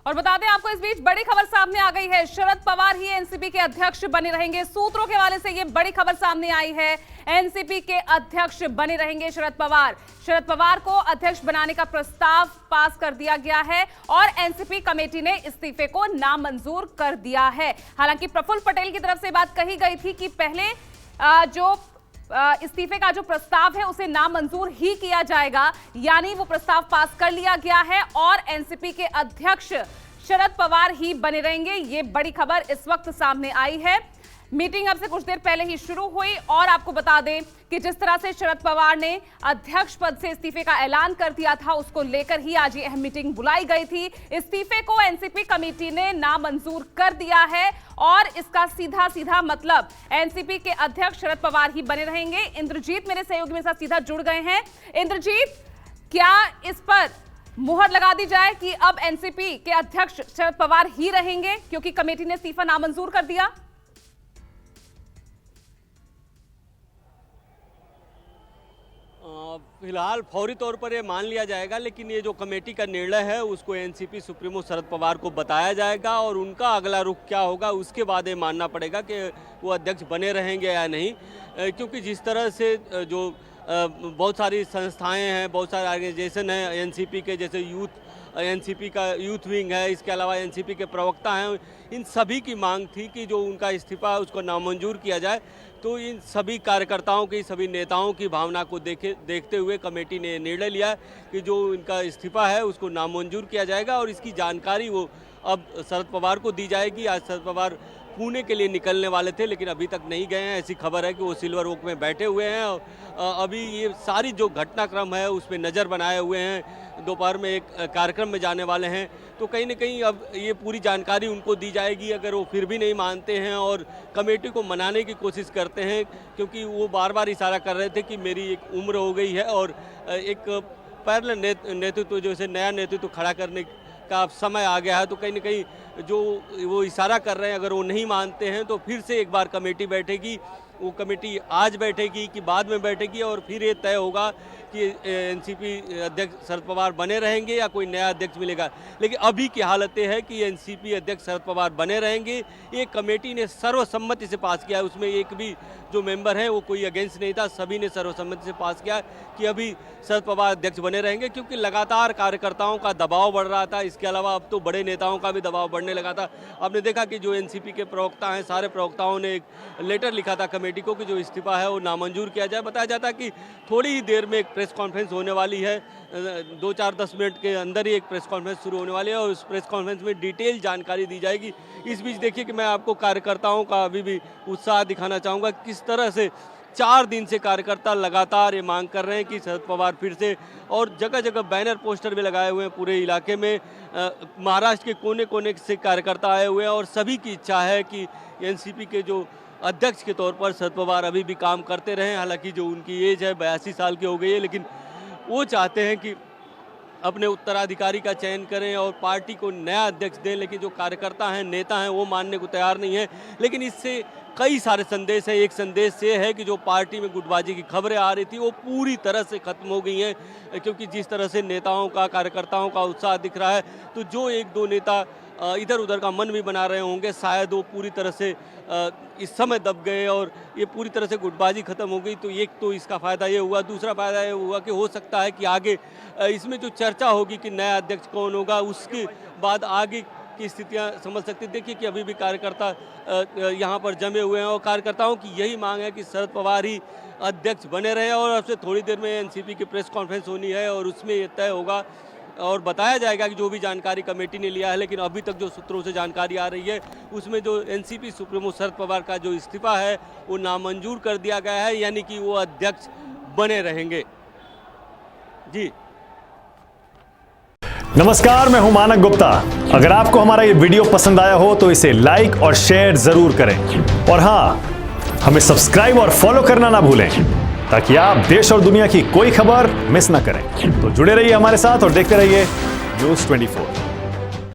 और बता दें आपको, इस बीच बड़ी खबर सामने आ गई है। शरद पवार ही एनसीपी के अध्यक्ष बने रहेंगे। सूत्रों के हवाले से ये बड़ी खबर सामने आई है। एनसीपी के अध्यक्ष बने रहेंगे शरद पवार। शरद पवार को अध्यक्ष बनाने का प्रस्ताव पास कर दिया गया है और एनसीपी कमेटी ने इस्तीफे को नामंजूर कर दिया है। हालांकि प्रफुल्ल पटेल की तरफ से बात कही गई थी कि पहले जो इस्तीफे का जो प्रस्ताव है उसे नामंजूर ही किया जाएगा, यानी वो प्रस्ताव पास कर लिया गया है और एनसीपी के अध्यक्ष शरद पवार ही बने रहेंगे। ये बड़ी खबर इस वक्त सामने आई है। मीटिंग अब से कुछ देर पहले ही शुरू हुई और आपको बता दें कि जिस तरह से शरद पवार ने अध्यक्ष पद से इस्तीफे का ऐलान कर दिया था, उसको लेकर ही आज ये अहम मीटिंग बुलाई गई थी। इस्तीफे को एनसीपी कमेटी ने नामंजूर कर दिया है और इसका सीधा सीधा मतलब एनसीपी के अध्यक्ष शरद पवार ही बने रहेंगे। इंद्रजीत मेरे सहयोगी मेरे साथ सीधा जुड़ गए हैं। इंद्रजीत, क्या इस पर मुहर लगा दी जाए कि अब एनसीपी के अध्यक्ष शरद पवार ही रहेंगे क्योंकि कमेटी ने इस्तीफा नामंजूर कर दिया? फिलहाल फौरी तौर पर ये मान लिया जाएगा, लेकिन ये जो कमेटी का निर्णय है उसको एनसीपी सुप्रीमो शरद पवार को बताया जाएगा और उनका अगला रुख क्या होगा उसके बाद ये मानना पड़ेगा कि वो अध्यक्ष बने रहेंगे या नहीं। क्योंकि जिस तरह से जो बहुत सारी संस्थाएं हैं, बहुत सारे ऑर्गेनाइजेशन हैं एनसीपी के, जैसे एनसीपी का यूथ विंग है, इसके अलावा एनसीपी के प्रवक्ता हैं, इन सभी की मांग थी कि जो उनका इस्तीफा है उसको नामंजूर किया जाए। तो इन सभी कार्यकर्ताओं की, सभी नेताओं की भावना को देखते हुए कमेटी ने निर्णय लिया कि जो इनका इस्तीफा है उसको नामंजूर किया जाएगा और इसकी जानकारी वो अब शरद पवार को दी जाएगी। आज शरद पवार पुणे के लिए निकलने वाले थे लेकिन अभी तक नहीं गए हैं। ऐसी खबर है कि वो सिल्वर ओक में बैठे हुए हैं और अभी ये सारी जो घटनाक्रम है उस पर नज़र बनाए हुए हैं। दोपहर में एक कार्यक्रम में जाने वाले हैं, तो कहीं ना कहीं अब ये पूरी जानकारी उनको दी जाएगी। अगर वो फिर भी नहीं मानते हैं और कमेटी को मनाने की कोशिश करते हैं, क्योंकि वो बार बार इशारा कर रहे थे कि मेरी एक उम्र हो गई है और एक पैरेलल नेतृत्व जैसे नया नेतृत्व खड़ा करने का समय आ गया है, तो कहीं ना कहीं जो वो इशारा कर रहे हैं अगर वो नहीं मानते हैं तो फिर से एक बार कमेटी बैठेगी। वो कमेटी आज बैठेगी कि बाद में बैठेगी और फिर ये तय होगा कि एनसीपी अध्यक्ष शरद पवार बने रहेंगे या कोई नया अध्यक्ष मिलेगा। लेकिन अभी की हालत ये है कि एनसीपी अध्यक्ष शरद पवार बने रहेंगे। ये कमेटी ने सर्वसम्मति से पास किया है, उसमें एक भी जो मेंबर हैं वो कोई अगेंस्ट नहीं था, सभी ने सर्वसम्मति से पास किया कि अभी शरद पवार अध्यक्ष बने रहेंगे। क्योंकि लगातार कार्यकर्ताओं का दबाव बढ़ रहा था, इसके अलावा अब तो बड़े नेताओं का भी दबाव बढ़ने लगा था। आपने देखा कि जो एनसीपी के प्रवक्ता हैं, सारे प्रवक्ताओं ने एक लेटर लिखा था कमेटी को कि जो इस्तीफा है वो नामंजूर किया जाए। बताया जाता है कि थोड़ी ही देर में एक प्रेस कॉन्फ्रेंस होने वाली है, 2-4-10 मिनट के अंदर ही एक प्रेस कॉन्फ्रेंस शुरू होने वाली है और उस प्रेस कॉन्फ्रेंस में डिटेल जानकारी दी जाएगी। इस बीच देखिए कि मैं आपको कार्यकर्ताओं का अभी भी उत्साह दिखाना चाहूँगा, किस तरह से 4 दिन से कार्यकर्ता लगातार ये मांग कर रहे हैं कि शरद पवार फिर से, और जगह जगह बैनर पोस्टर भी लगाए हुए हैं पूरे इलाके में। महाराष्ट्र के कोने कोने से कार्यकर्ता आए हुए हैं और सभी की इच्छा है कि एनसीपी के जो अध्यक्ष के तौर पर शरद पवार अभी भी काम करते रहें। हालांकि जो उनकी एज है 82 साल की हो गई है, लेकिन वो चाहते हैं कि अपने उत्तराधिकारी का चयन करें और पार्टी को नया अध्यक्ष दें। लेकिन जो कार्यकर्ता हैं, नेता हैं, वो मानने को तैयार नहीं है। लेकिन इससे कई सारे संदेश हैं। एक संदेश ये है कि जो पार्टी में गुटबाजी की खबरें आ रही थी वो पूरी तरह से खत्म हो गई हैं, क्योंकि जिस तरह से नेताओं का, कार्यकर्ताओं का उत्साह दिख रहा है, तो जो 1-2 नेता इधर उधर का मन भी बना रहे होंगे, शायद वो पूरी तरह से इस समय दब गए और ये पूरी तरह से गुटबाजी खत्म हो गई। तो एक तो इसका फ़ायदा ये हुआ। दूसरा फ़ायदा ये हुआ कि हो सकता है कि आगे इसमें जो चर्चा होगी कि नया अध्यक्ष कौन होगा, उसके बाद आगे की स्थितियां समझ सकते। देखिए कि अभी भी कार्यकर्ता यहाँ पर जमे हुए हैं और कार्यकर्ताओं की यही मांग है कि शरद पवार ही अध्यक्ष बने रहे और अब से थोड़ी देर में एनसीपी की प्रेस कॉन्फ्रेंस होनी है और उसमें ये तय होगा और बताया जाएगा कि जो भी जानकारी कमेटी ने लिया है। लेकिन अभी तक जो सूत्रों से जानकारी आ रही है उसमें जो एनसीपी सुप्रीमो शरद पवार का जो इस्तीफा है वो नामंजूर कर दिया गया है, यानी कि वो अध्यक्ष बने रहेंगे। जी नमस्कार, मैं हूं मानक गुप्ता। अगर आपको हमारा ये वीडियो पसंद आया हो तो इसे लाइक और शेयर जरूर करें और हाँ, हमें सब्सक्राइब और फॉलो करना ना भूलें ताकि आप देश और दुनिया की कोई खबर मिस ना करें। तो जुड़े रहिए हमारे साथ और देखते रहिए न्यूज़ 24।